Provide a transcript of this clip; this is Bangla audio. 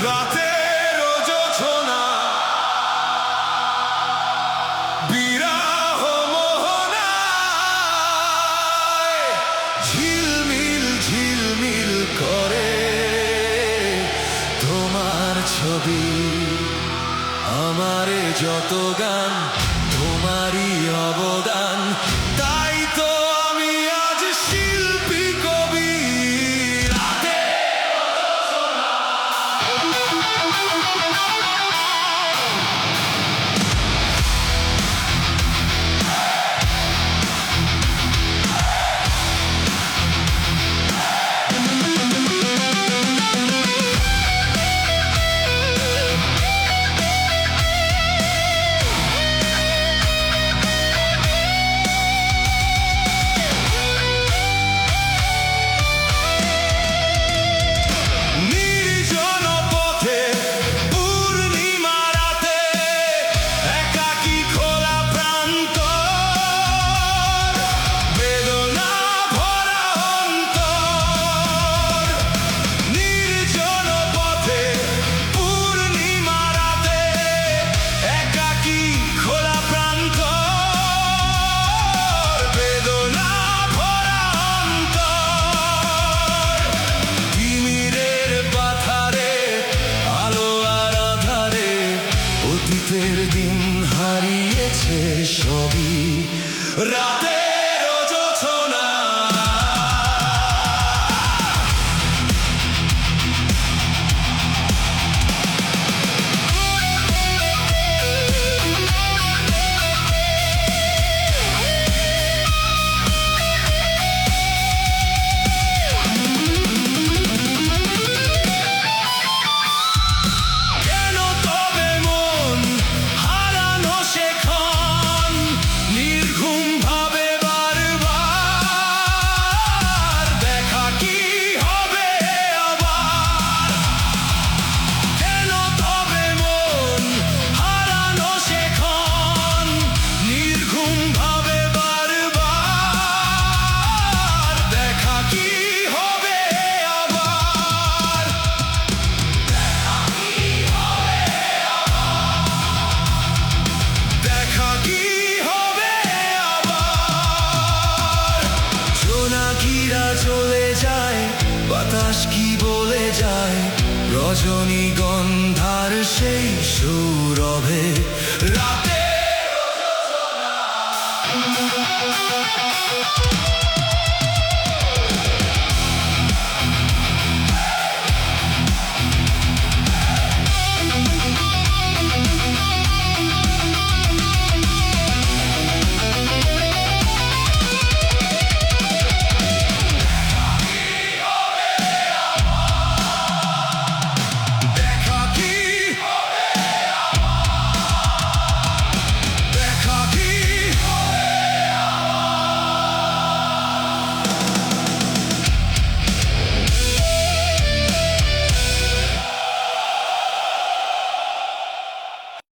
রাতের যোছনা বিরহ মোহনায় ঝিলমিল ঝিলমিল করে তোমার ছবি। আমারে যত গান তোমারই অবদান, তাই তো আমি আজ শিল্পী কবি। অতীতের দিন হারিয়েছে সবই রাতের যোছনা। চলে যায় বাতাস কি বলে যায়, রজনীগন্ধার সেই সৌরভে রাতে